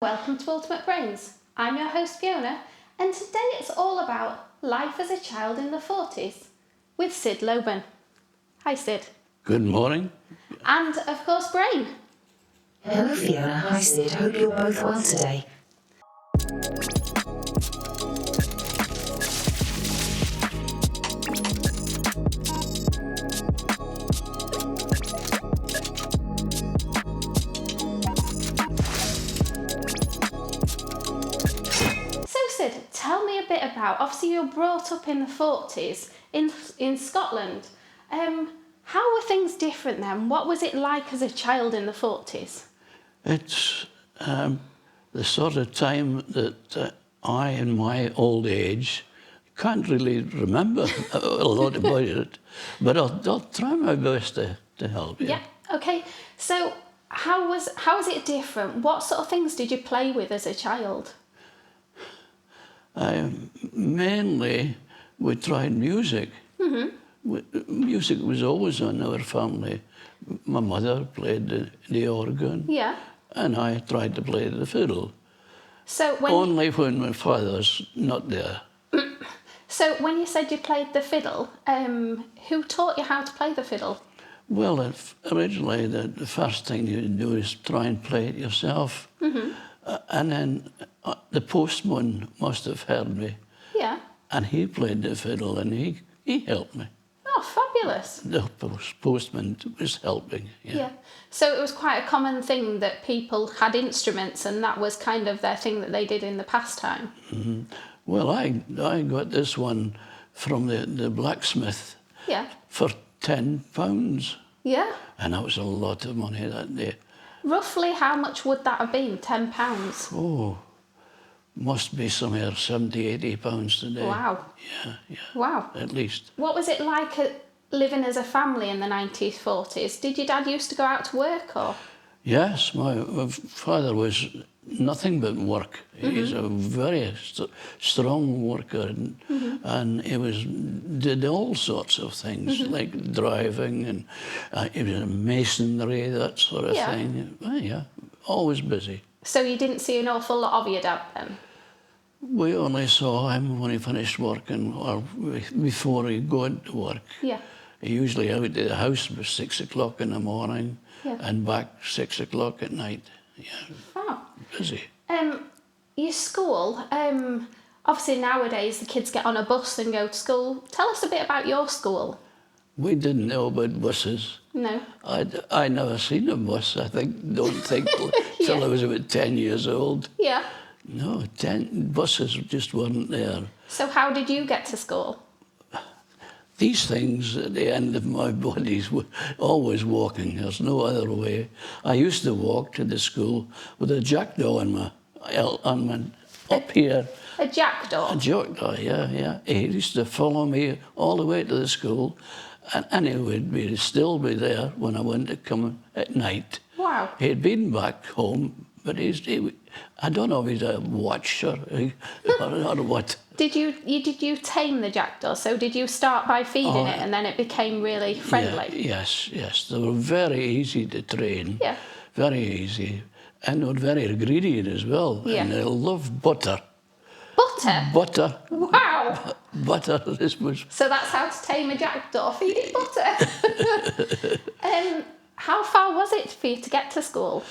Welcome to Ultimate Brains. I'm your host Fiona, and today it's all about life as a child in the 40s with Syd Lobban. Hi Syd. Good morning. And of course Brain. Hello Fiona, hi Syd, hope you're both well today. Syd, tell me a bit about, obviously you were brought up in the 40s in Scotland. How were things different then? What was it like as a child in the 40s? It's the sort of time that I, in my old age, can't really remember a lot about it, but I'll try my best to help you. Yeah, okay. So how was it different? What sort of things did you play with as a child? Mainly, we tried music. Music was always in our family. My mother played the organ, Yeah. and I tried to play the fiddle. So Only when my father's not there. So when you said you played the fiddle, who taught you how to play the fiddle? Well, originally the first thing you do is try and play it yourself. And then the postman must have heard me. Yeah. And he played the fiddle and he helped me. Oh, fabulous. The postman was helping, Yeah. So it was quite a common thing that people had instruments and that was kind of their thing that they did in the pastime. Well, I got this one from the blacksmith Yeah. for £10. Yeah. And that was a lot of money that day. Roughly how much would that have been? £10? Oh, must be somewhere £70, £80 today. Wow. Yeah. Wow. At least. What was it like living as a family in the 1940s? Did your dad used to go out to work or? Yes, my father was nothing but work. He's a very strong worker, and he did all sorts of things, like driving, and he was in masonry, that sort of thing. Well, yeah, always busy. So you didn't see an awful lot of your dad then? We only saw him when he finished working, or before he'd go into work. Yeah. He usually out of the house by 6 o'clock in the morning, and back 6 o'clock at night. Yeah. Wow. Busy. Your school, obviously nowadays the kids get on a bus and go to school. Tell us a bit about your school. We didn't know about buses. No. I never seen a bus, don't think, till I was about 10 years old. Yeah. No, buses just weren't there. So how did you get to school? These things at the end of my bodies were always walking. There's no other way. I used to walk to the school with a jackdaw up here. A jackdaw? A jackdaw, yeah. He used to follow me all the way to the school, and he would still be there when I went to come at night. Wow. He'd been back home, but I don't know if he's a watcher or what. Did you tame the jackdaw? So did you start by feeding it and then it became really friendly? Yeah, yes. They were very easy to train. Yeah. Very easy. And they were very greedy as well. Yeah. And they loved butter. Butter? Butter. Wow. Butter. So that's how to tame a jackdaw, feed it butter. How far was it for you to get to school?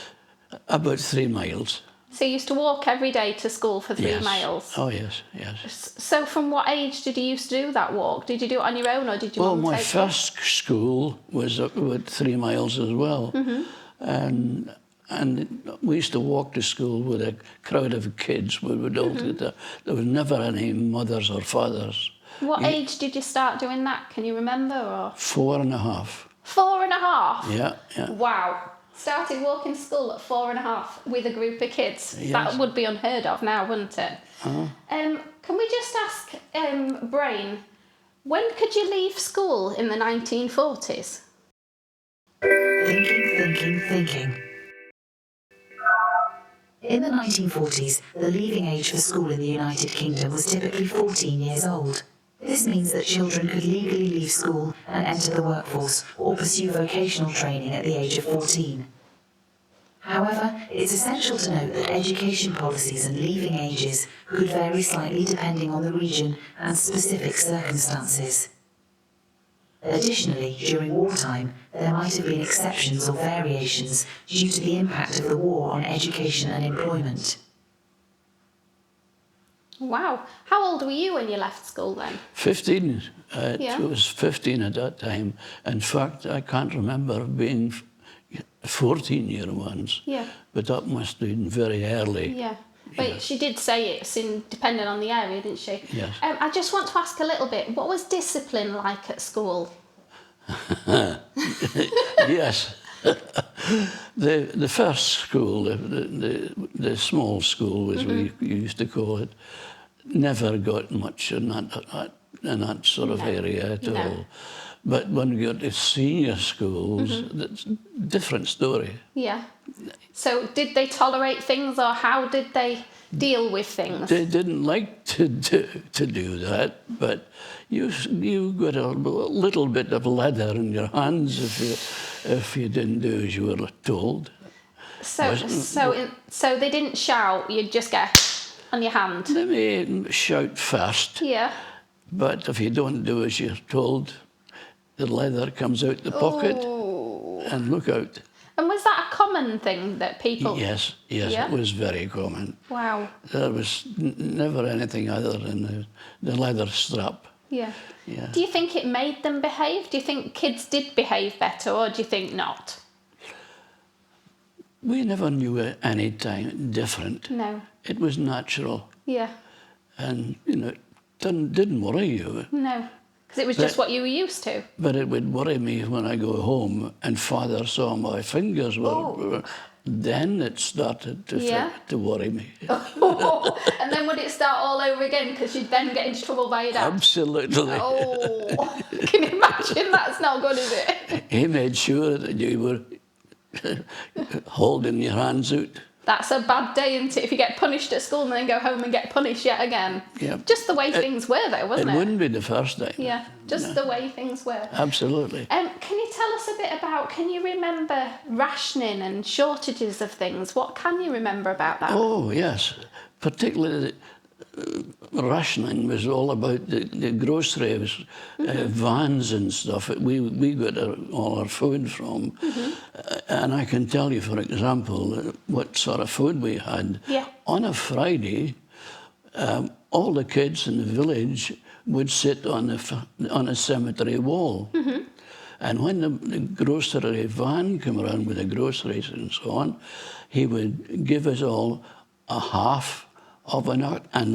About 3 miles. So you used to walk every day to school for 3 miles? Oh, yes. So from what age did you used to do that walk? Did you do it on your own or did you Well, my first school was about 3 miles as well. And we used to walk to school with a crowd of kids. We would all there was never any mothers or fathers. What age did you start doing that? Can you remember? Or 4.5. 4.5? Yeah. Wow. Started walking to school at 4.5 with a group of kids. Yes. That would be unheard of now, wouldn't it? Can we just ask Brain, when could you leave school in the 1940s? Thinking. In the 1940s, the leaving age for school in the United Kingdom was typically 14 years old. This means that children could legally leave school and enter the workforce or pursue vocational training at the age of 14. However, it's essential to note that education policies and leaving ages could vary slightly depending on the region and specific circumstances. Additionally, during wartime, there might have been exceptions or variations due to the impact of the war on education and employment. Wow. How old were you when you left school then? 15. Yeah. I was 15 at that time. In fact, I can't remember being 14 year once. Yeah. But that must have been very early. Yeah. But she did say it's depending on the area, didn't she? Yes. I just want to ask a little bit, what was discipline like at school? Yes. The first school, the small school, as we used to call it, never got much in that sort of area at all. But when we got to senior schools, it's a different story. Yeah. So did they tolerate things, or how did they deal with things? They didn't like to do that, but you got a little bit of leather in your hands if you didn't do as you were told. So they didn't shout, you'd just get on your hand? They may shout first, Yeah. but if you don't do as you're told, the leather comes out the pocket, and look out. And was that a common thing that people... Yes, Yeah? it was very common. Wow. There was never anything other than the leather strap. Yeah. Yeah. Do you think it made them behave? Do you think kids did behave better, or do you think not? We never knew any time different. No. It was natural, Yeah. and it didn't worry you. No. Because it was just what you were used to. But it would worry me when I go home and Father saw my fingers were. Then it started to worry me. And then would it start all over again because you'd then get into trouble by your dad? Absolutely. Oh, can you imagine? That's not good, is it? He made sure that you were holding your hands out. That's a bad day, isn't it? If you get punished at school and then go home and get punished yet again. Yeah. Just the way things were, though, wasn't it? It wouldn't be the first time. Yeah, just the way things were. Absolutely. Can you tell us a bit about, can you remember rationing and shortages of things? What can you remember about that? Oh, yes. Particularly rationing was all about the groceries, vans and stuff. We got all our food from. And I can tell you, for example, what sort of food we had. Yeah. On a Friday, all the kids in the village would sit on a cemetery wall. And when the grocery van came around with the groceries and so on, he would give us all a half of an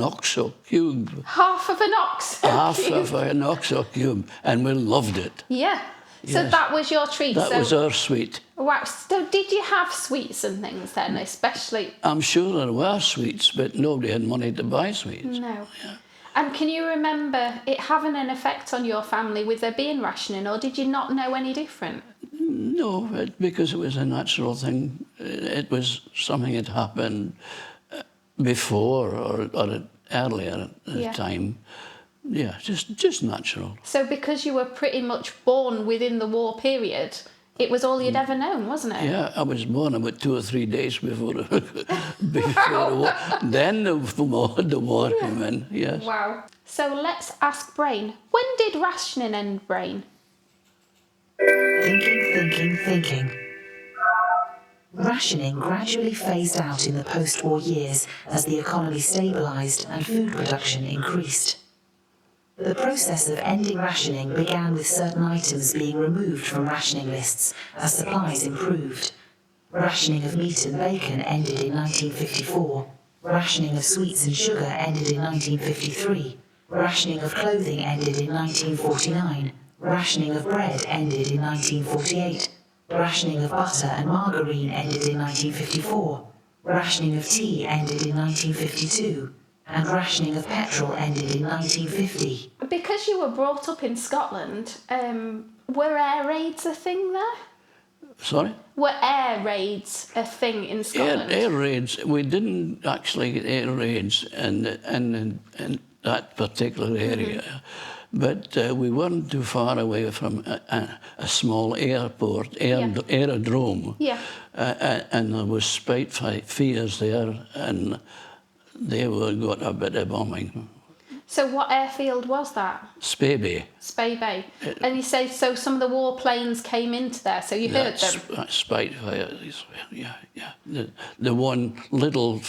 oxo cube. Half of an ox cube? Half of an oxo cube, and we loved it. Yeah. So Yes. that was your treat? That was our sweet. Wow. So did you have sweets and things then, especially? I'm sure there were sweets, but nobody had money to buy sweets. No. Yeah. And can you remember it having an effect on your family with there being rationing, or did you not know any different? No, because it was a natural thing. It was something that happened before or earlier time. Yeah, just natural. So because you were pretty much born within the war period, it was all you'd ever known, wasn't it? Yeah, I was born about 2 or 3 days before the war. Then the war came in, yes. Wow. So let's ask Brain. When did rationing end, Brain? Thinking. Rationing gradually phased out in the post-war years as the economy stabilised and food production increased. The process of ending rationing began with certain items being removed from rationing lists as supplies improved. Rationing of meat and bacon ended in 1954. Rationing of sweets and sugar ended in 1953. Rationing of clothing ended in 1949. Rationing of bread ended in 1948. Rationing of butter and margarine ended in 1954. Rationing of tea ended in 1952. And rationing of petrol ended in 1950. Because you were brought up in Scotland, were air raids a thing there? Sorry? Were air raids a thing in Scotland? Air raids. We didn't actually get air raids in that particular area. But we weren't too far away from a small airport, aerodrome. Yeah. And there was Spitfires there, and they got a bit of bombing. So what airfield was that? Spabey. Spabey. And you say, so some of the warplanes came into there, so you heard them? Spitfires, yeah. The one little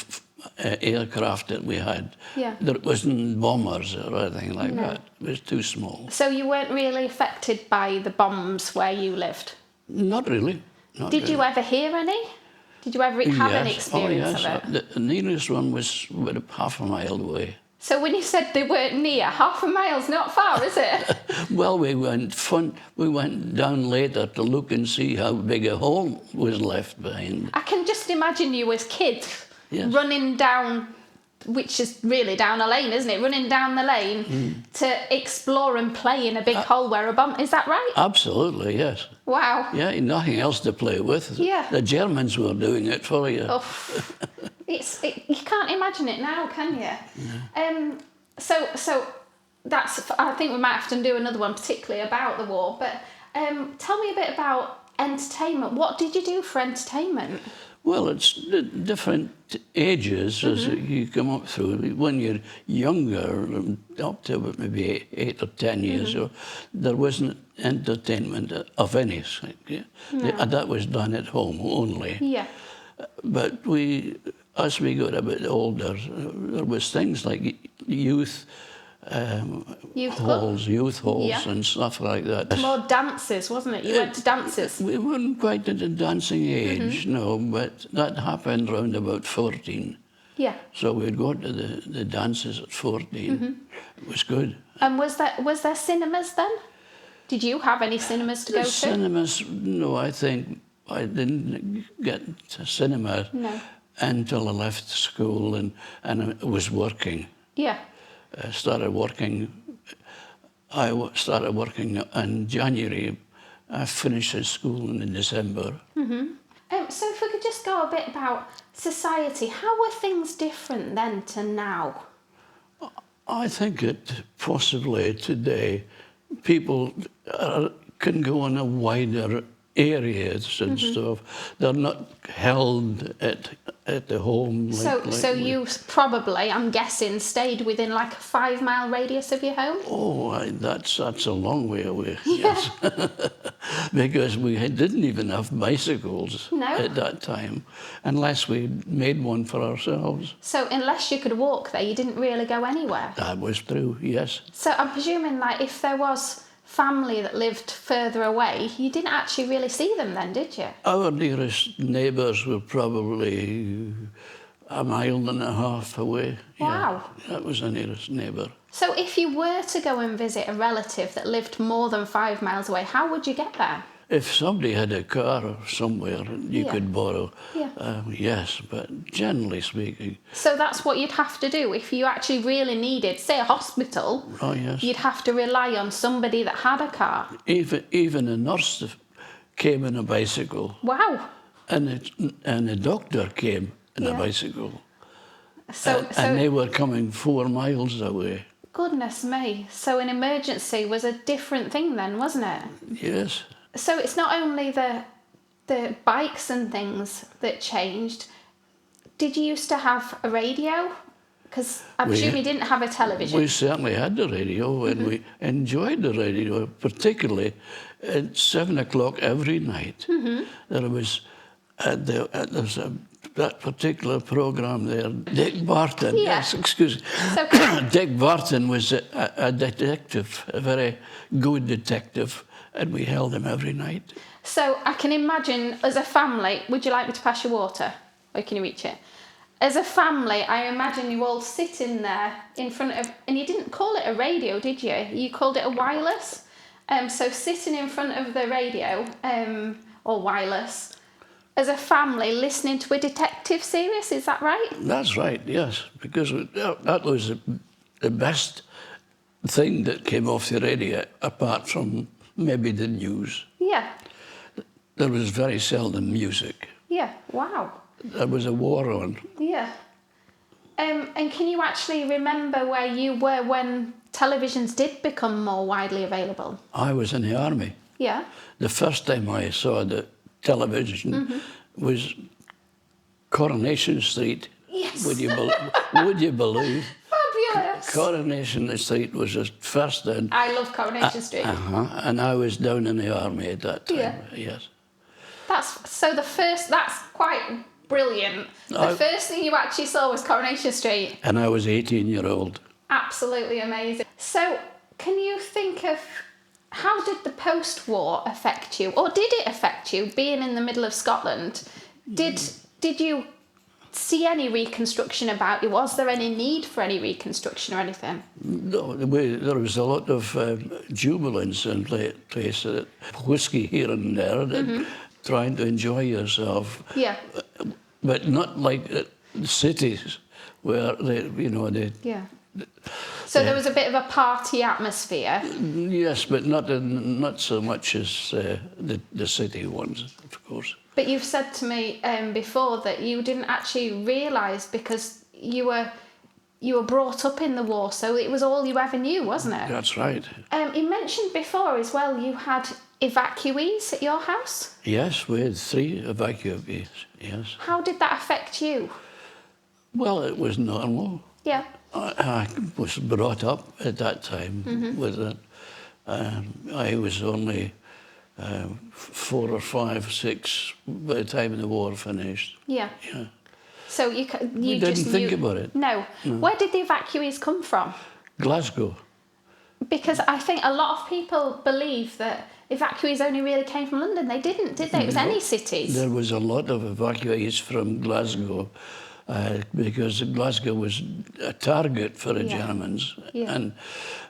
aircraft that we had, there wasn't bombers or anything like that. It was too small. So you weren't really affected by the bombs where you lived? Not really. Did you ever hear any? Did you ever have any experience of it? The nearest one was about half a mile away. So when you said they weren't near, half a mile's not far, is it? Well, we went down later to look and see how big a hole was left behind. I can just imagine you as kids running down, which is really down a lane, isn't it? Running down the lane to explore and play in a big hole where a bomb... Is that right? Absolutely, yes. Wow. Yeah, nothing else to play with. Yeah. The Germans were doing it for you. Oh, you can't imagine it now, can you? Yeah. So that's... I think we might have to do another one particularly about the war, but tell me a bit about entertainment. What did you do for entertainment? Well, it's different ages as you come up through. When you're younger, up to maybe 8 or 10 years, there wasn't entertainment of any kind. Yeah? No. That was done at home only. Yeah. But as we got a bit older, there was things like youth halls, and stuff like that. More dances, wasn't it? You went to dances. We weren't quite at the dancing age, no, but that happened around about 14. Yeah. So we'd go to the dances at 14. It was good. And was there cinemas then? Did you have any cinemas to go to? Cinemas, no, I think I didn't get to cinema until I left school and I was working. Yeah. I started working in January. I finished school in December. So if we could just go a bit about society, how were things different then to now? I think that possibly today people can go in a wider areas and stuff. They're not held at the home. So you probably, I'm guessing, stayed within like a 5-mile radius of your home? Oh, that's a long way away, yes. Because we didn't even have bicycles at that time, unless we made one for ourselves. So unless you could walk there, you didn't really go anywhere? That was true, yes. So I'm presuming, like, if there was family that lived further away, you didn't actually really see them then, did you? Our nearest neighbours were probably 1.5 miles away. Wow. Yeah, that was the nearest neighbour. So if you were to go and visit a relative that lived more than 5 miles away, how would you get there? If somebody had a car somewhere, you could borrow. Yes, but generally speaking. So that's what you'd have to do if you actually really needed, say, a hospital. Oh, yes. You'd have to rely on somebody that had a car. Even a nurse came on a bicycle. Wow. And a doctor came on a bicycle. So they were coming 4 miles away. Goodness me. So an emergency was a different thing then, wasn't it? Yes. So it's not only the bikes and things that changed. Did you used to have a radio? Because I presume you didn't have a television. We certainly had the radio, and we enjoyed the radio, particularly at 7 o'clock every night. There was that particular programme there, Dick Barton. Yes, excuse me. Okay. Dick Barton was a detective, a very good detective. And we held him every night. So I can imagine, as a family, would you like me to pass you water? Or can you reach it? As a family, I imagine you all sitting there in front of... And you didn't call it a radio, did you? You called it a wireless. So sitting in front of the radio, or wireless, as a family, listening to a detective series, is that right? That's right, yes. Because that was the best thing that came off the radio, apart from... maybe the news. Yeah. There was very seldom music. Yeah, wow. There was a war on. Yeah. And can you actually remember where you were when televisions did become more widely available? I was in the army. Yeah. The first time I saw the television was Coronation Street. Yes. Would you believe? Fabulous. Coronation Street was the first in. I love Coronation Street. And I was down in the army at that time. Yeah. Yes. That's quite brilliant. The first thing you actually saw was Coronation Street. And I was 18-year-old. Absolutely amazing. So, can you think of how did the post-war affect you, or did it affect you being in the middle of Scotland? Did you see any reconstruction about you? Was there any need for any reconstruction or anything? No, there was a lot of jubilance in place, whiskey here and there, and trying to enjoy yourself. Yeah. But not like the cities where Yeah. So there was a bit of a party atmosphere. Yes, but not so much as the city ones, of course. But you've said to me before that you didn't actually realise because you were brought up in the war, so it was all you ever knew, wasn't it? That's right. You mentioned before as well you had evacuees at your house. Yes, we had 3 evacuees, yes. How did that affect you? Well, it was normal. Yeah. I was brought up at that time with it. I was only 4 or 5, 6 by the time the war finished. Yeah. Yeah. So you We just didn't think knew... about it. No. Where did the evacuees come from? Glasgow. Because I think a lot of people believe that evacuees only really came from London. They didn't, did they? It was any cities. There was a lot of evacuees from Glasgow because Glasgow was a target for the Germans, and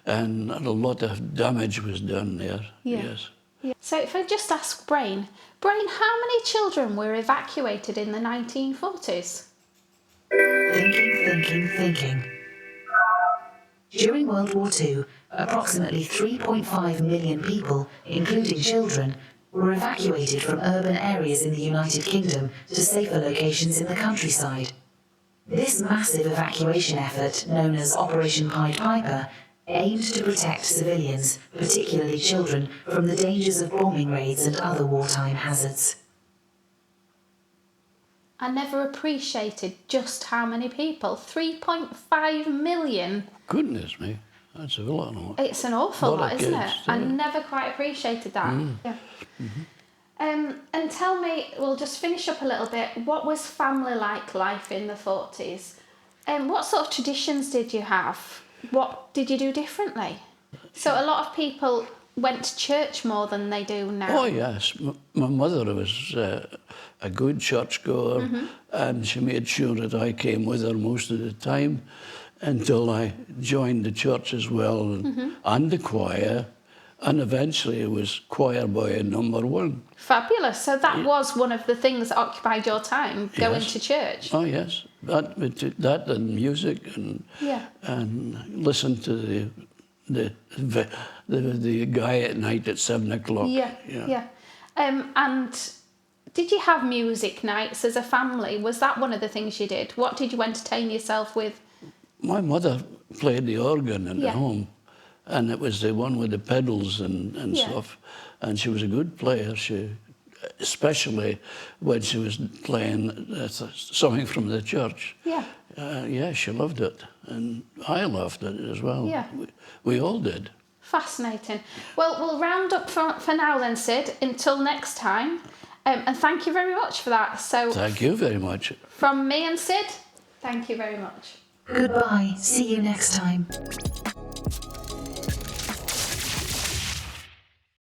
a lot of damage was done there. Yes. Yeah. So if I just ask Brain, how many children were evacuated in the 1940s? Thinking. During World War II, approximately 3.5 million people, including children, were evacuated from urban areas in the United Kingdom to safer locations in the countryside. This massive evacuation effort, known as Operation Pied Piper, aimed to protect civilians, particularly children, from the dangers of bombing raids and other wartime hazards. I never appreciated just how many people. 3.5 million. Goodness me, that's a lot. It's an awful lot, isn't it? I yeah. never quite appreciated that. Yeah. And tell me, we'll just finish up a little bit, what was family like life in the 40s? What sort of traditions did you have? What did you do differently? So a lot of people went to church more than they do now. Oh yes, my mother was a good churchgoer, and she made sure that I came with her most of the time until I joined the church as well, and the choir, and eventually it was choir boy #1. Fabulous. So that was one of the things that occupied your time, going to church. Oh yes, that and music and listen to the guy at night at 7 o'clock. Yeah. And did you have music nights as a family? Was that one of the things you did? What did you entertain yourself with? My mother played the organ at home, and it was the one with the pedals and stuff. And she was a good player. Especially when she was playing something from the church. She loved it, and I loved it as well. Yeah. We all did. Fascinating. Well, we'll round up for now then, Syd, until next time. And thank you very much for that. So thank you very much. From me and Syd, thank you very much. Goodbye. See you next time.